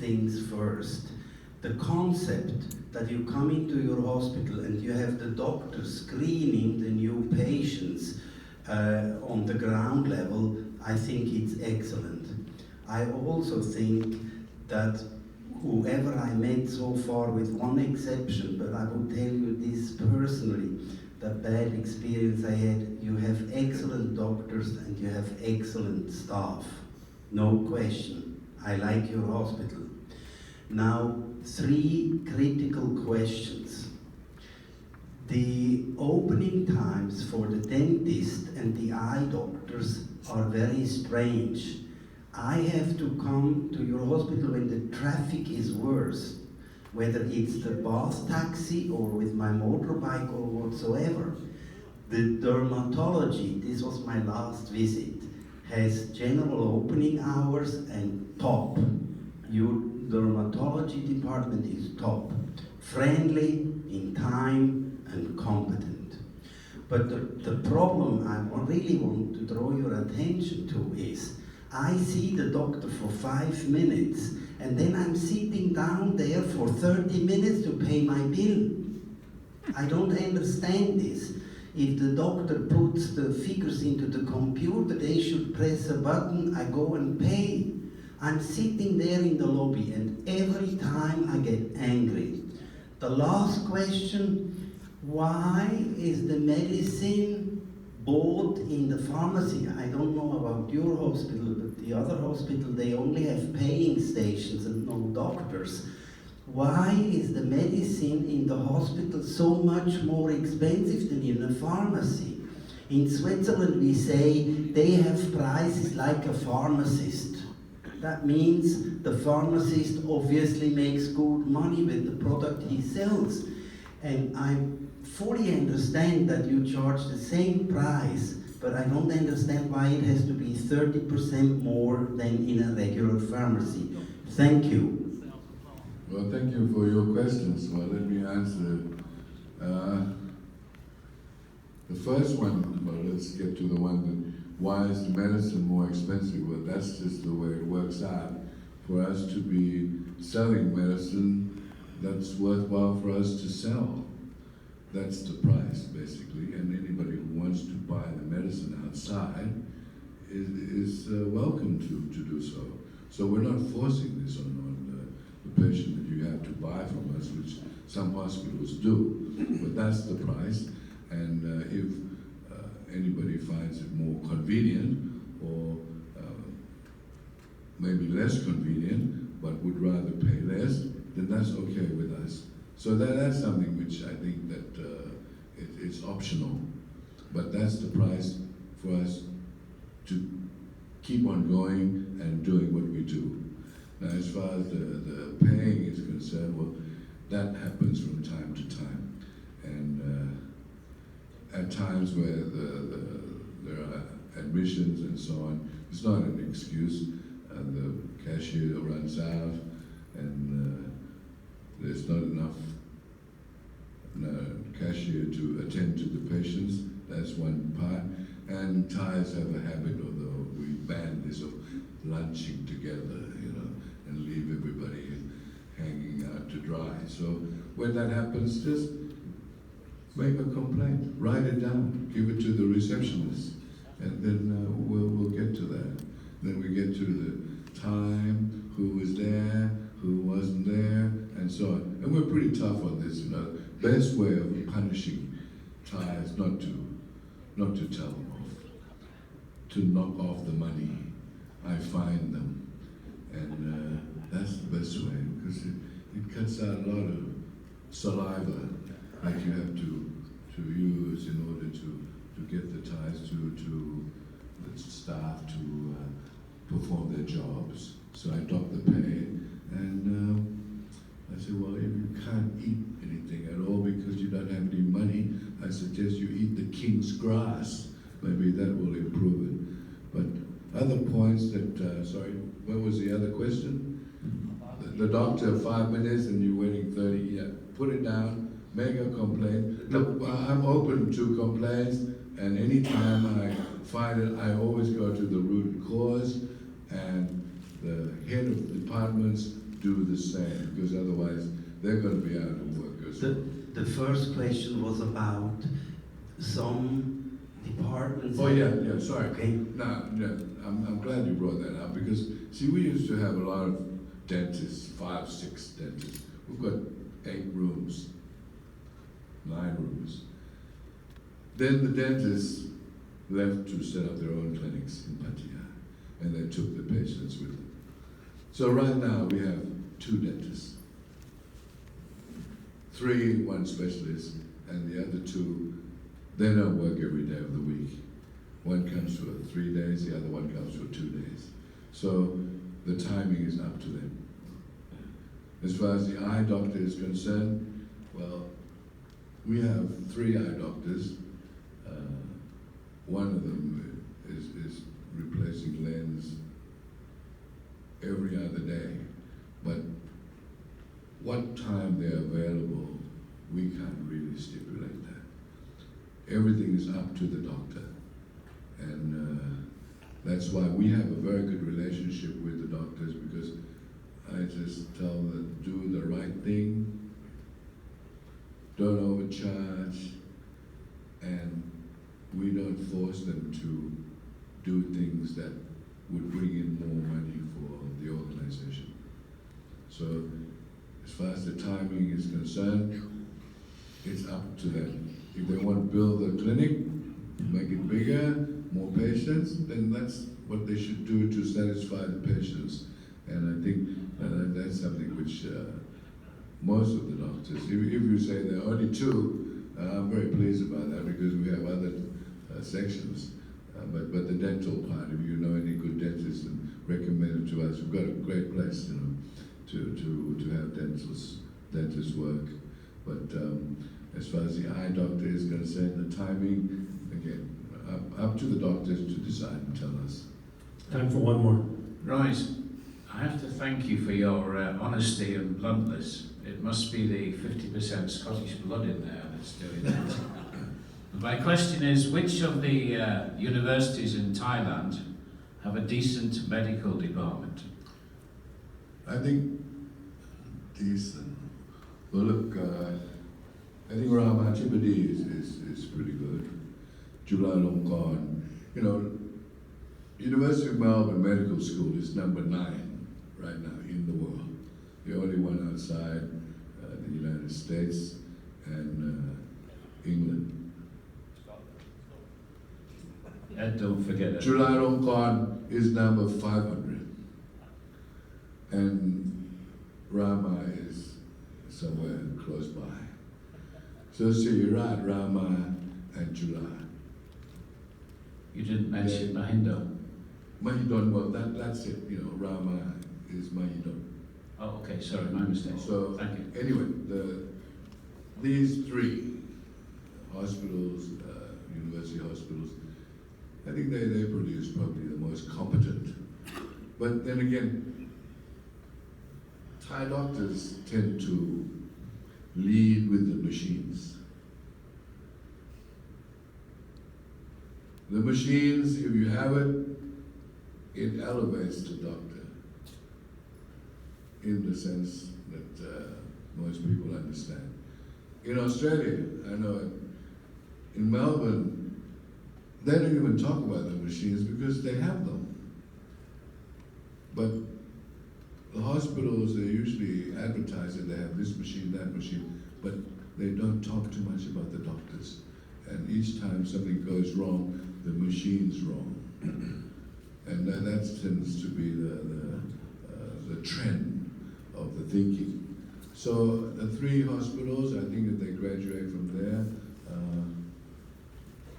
things first. The concept that you come into your hospital and you have the doctor screening the new patients on the ground level, I think it's excellent. I also think that whoever I met so far, with one exception, but I will tell you this personally, the bad experience I had, you have excellent doctors and you have excellent staff. No question. I like your hospital. Now, 3 critical questions. The opening times for the dentist and the eye doctors are very strange. I have to come to your hospital when the traffic is worse, whether it's the bus taxi or with my motorbike or whatsoever. The dermatology, this was my last visit, has general opening hours and top. Your dermatology department is top. Friendly, in time, and competent. But the problem I really want to draw your attention to is, I see the doctor for 5 minutes, and then I'm sitting down there for 30 minutes to pay my bill. I don't understand this. If the doctor puts the figures into the computer, they should press a button, I go and pay. I'm sitting there in the lobby, and every time I get angry. The last question, why is the medicine bought in the pharmacy? I don't know about your hospital, but the other hospital, they only have paying stations and no doctors. Why is the medicine in the hospital so much more expensive than in a pharmacy? In Switzerland we say they have prices like a pharmacist. That means the pharmacist obviously makes good money with the product he sells. And I fully understand that you charge the same price, but I don't understand why it has to be 30% more than in a regular pharmacy. Thank you. Well, thank you for your questions. Well, let me answer. The first one, well, let's get to the one that, why is the medicine more expensive? Well, that's just the way it works out. For us to be selling medicine, that's worthwhile for us to sell. That's the price, basically, and anybody who wants to buy the medicine outside is welcome to do so. So we're not forcing this on the patient that you have to buy from us, which some hospitals do, but that's the price. And if anybody finds it more convenient or maybe less convenient, but would rather pay less, then that's okay with us. So that's something which I think that it's optional, but that's the price for us to keep on going and doing what we do. Now, as far as the paying is concerned, well, that happens from time to time, and at times where there are admissions and so on, it's not an excuse. The cashier runs out, and there's not enough cashier to attend to the patients. That's one part. And Thais have a habit, although we ban this, of lunching together, and leave everybody hanging out to dry. So when that happens, just make a complaint, write it down, give it to the receptionist, and then we'll get to that. Then we get to the time, who was there, who wasn't there, and so on. And we're pretty tough on this, Best way of punishing Thais not to tell them off, to knock off the money. I fine them, and that's the best way, because it cuts out a lot of saliva that you have to use in order to get the Thais to the staff to perform their jobs. So I dock the pay, and I said, well, if you can't eat anything at all because you don't have any money, I suggest you eat the king's grass. Maybe that will improve it. But other points that, sorry, what was the other question? The doctor, 5 minutes and you're waiting 30, yeah, put it down, make a complaint. Look, I'm open to complaints, and anytime I find it, I always go to the root cause, and the head of departments do the same, because otherwise they're going to be out of work as well. The first question was about some departments. Oh yeah, sorry. Okay. No, I'm glad you brought that up, because see, we used to have a lot of dentists, 5, 6 dentists. We've got 8 rooms, 9 rooms. Then the dentists left to set up their own clinics in Pattaya, and they took the patients with them. So right now we have 2 dentists, 3, 1 specialist, and the other 2, they don't work every day of the week. One comes for 3 days, the other one comes for 2 days. So the timing is up to them. As far as the eye doctor is concerned, well, we have 3 eye doctors. One of them is replacing lens every other day. But what time they're available, we can't really stipulate that. Everything is up to the doctor. And that's why we have a very good relationship with the doctors, because I just tell them, do the right thing, don't overcharge, and we don't force them to do things that would bring in more money for the organization. So as far as the timing is concerned, it's up to them. If they want to build a clinic, make it bigger, more patients, then that's what they should do to satisfy the patients. And I think that's something which most of the doctors, if you say there are only 2, I'm very pleased about that, because we have other sections. But the dental part, if you know any good dentists, and recommend it to us. We've got a great place, to have dentists work. But as far as the eye doctor is concerned, the timing, again, up to the doctors to decide and tell us. Time for one more. Right. I have to thank you for your honesty and bluntness. It must be the 50% Scottish blood in there that's doing that. My question is, which of the universities in Thailand have a decent medical department? I think decent. Well, look, I think Ramatibadi is pretty good. Chulalongkorn, University of Melbourne Medical School is number 9 right now in the world. The only one outside the United States and England. And don't forget it. Chulalongkorn is number 500. And Rama is somewhere close by. So Sirat, Rama, and Chula. You didn't mention Mahindo. Mahidol, well, that's it, Rama is Mahidol. Oh, okay, sorry, my mistake. So, thank you. anyway, these 3 hospitals, university hospitals, I think they produce probably the most competent. But then again, Thai doctors tend to lead with the machines. The machines, if you have it, it elevates the doctor in the sense that most people understand. In Australia, I know it, in Melbourne, they don't even talk about the machines because they have them. But the hospitals, they usually advertise that they have this machine, that machine, but they don't talk too much about the doctors. And each time something goes wrong, the machine's wrong. And that tends to be the trend of the thinking. So the 3 hospitals, I think if they graduate from there,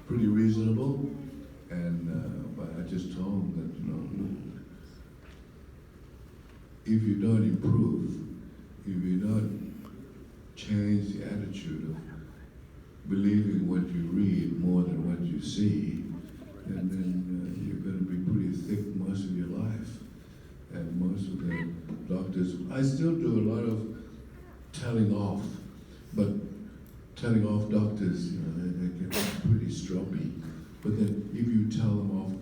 pretty reasonable. And but I just told them that if you don't improve, if you don't change the attitude of believing what you read more than what you see, then you're going to be pretty thick most of your life. And most of the doctors, I still do a lot of telling off, but telling off doctors, they get pretty stroppy. But then if you tell them off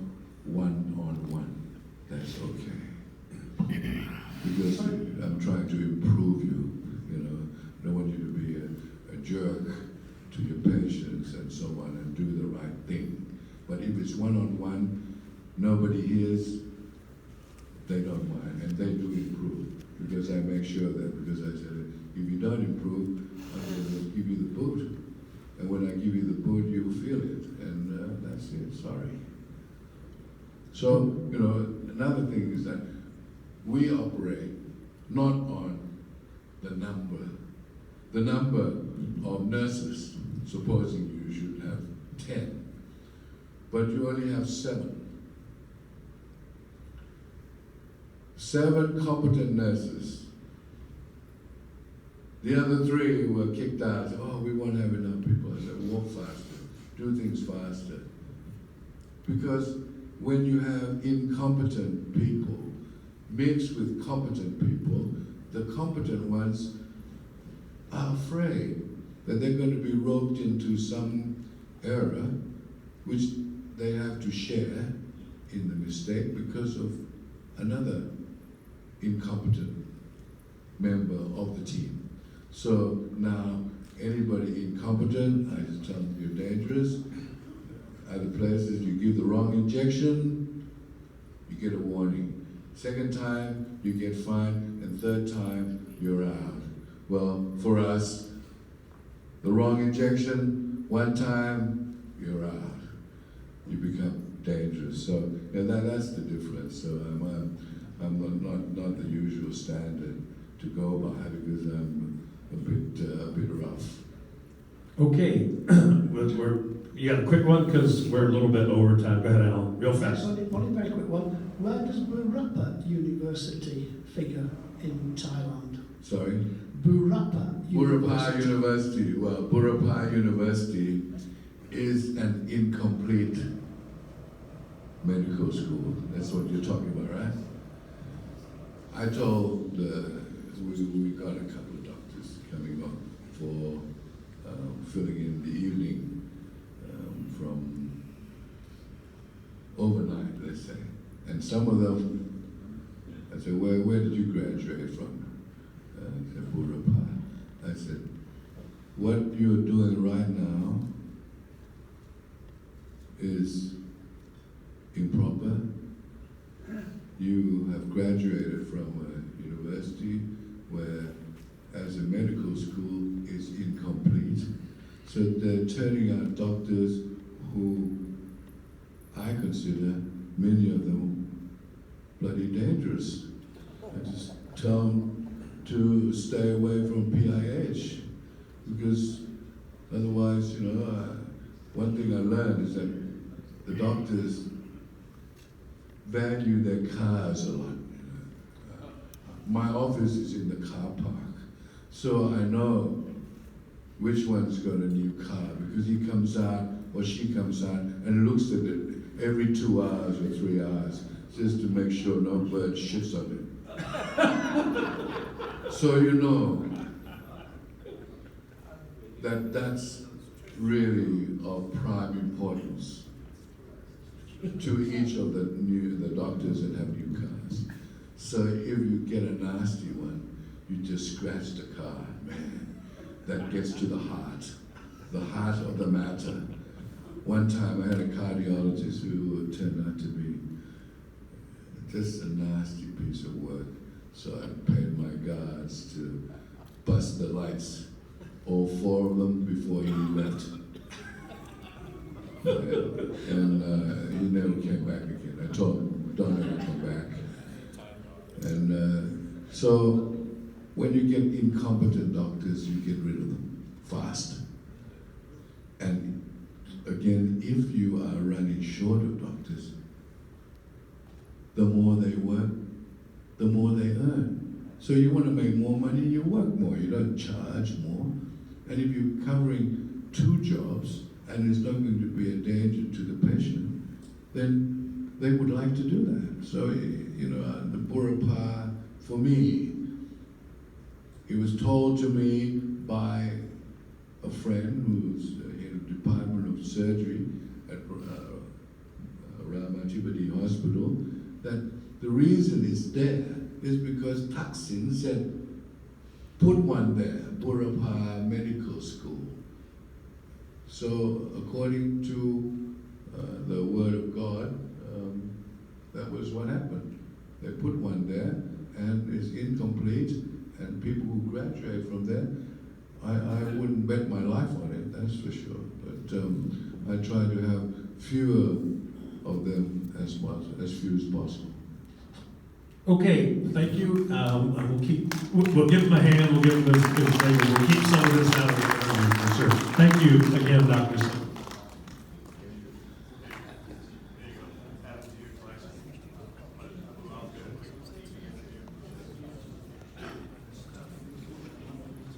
one-on-one, that's okay. because I'm trying to improve you, you know. I don't want you to be a jerk to your patients and so on and do the right thing. But if it's one-on-one, nobody hears, they don't mind, and they do improve. Because I make sure that, because I said, if you don't improve, I'm going to give you the boot. And when I give you the boot, you'll feel it. And that's it, sorry. So, you know, another thing is that we operate not on the number of nurses, supposing you should have 10, but you only have 7. 7 competent nurses. The other 3 were kicked out. Oh, we won't have enough people. I said, walk faster, do things faster. Because when you have incompetent people mixed with competent people, the competent ones are afraid that they're going to be roped into some error which they have to share in the mistake because of another incompetent member of the team. So now anybody incompetent, I just tell them you're dangerous. Other places you give the wrong injection, you get a warning. Second time, you get fined, and third time, you're out. Well, for us, the wrong injection, one time, you're out. You become dangerous. So that's the difference. So I'm not the usual standard to go by because I'm a bit rough. Okay, you got a quick one because we're a little bit over time. Go ahead, Alan, real fast. One very quick one. Where does Burapha University figure in Thailand? Sorry? Burapha University. Well, Burapha University is an incomplete medical school. That's what you're talking about, right? I told, we got a couple of doctors coming up for filling in the evening from overnight, let's say. And some of them, I said, where did you graduate from? I said, Burapha. I said, what you're doing right now is improper. You have graduated from a university where, as a medical school, is incomplete. So they're turning out doctors who I consider, many of them, bloody dangerous. I just tell them to stay away from PIH because otherwise, you know, one thing I learned is that the doctors value their cars a lot. My office is in the car park, so I know which one's got a new car because he comes out or she comes out and looks at it every 2 hours or 3 hours just to make sure no bird shits on it. So you know that that's really of prime importance to each of the doctors that have new cars. So if you get a nasty one, you just scratch the car, man. That gets to the heart of the matter. One time I had a cardiologist who turned out to be just a nasty piece of work. So I paid my guards to bust the lights, all 4 of them, before he left. And he never came back again. I told him, don't ever come back. And so when you get incompetent doctors, you get rid of them fast. And again, if you are running short of doctors, the more they work, the more they earn. So you want to make more money, you work more, you don't charge more. And if you're covering 2 jobs, and it's not going to be a danger to the patient, then they would like to do that. So, you know, the Burapha, for me, it was told to me by a friend who's in the Department of Surgery at Ramajibadi Hospital that the reason it's there is because Thaksin said, put one there, Burapha Medical School. So according to the word of God, that was what happened. They put one there, and it's incomplete, and people who graduate from there, I wouldn't bet my life on it, that's for sure. But I try to have fewer of them as few as possible. Okay, thank you. We'll give them a hand, we'll give them this thing, and we'll keep some of this out of the for sure. Thank you again, Dr.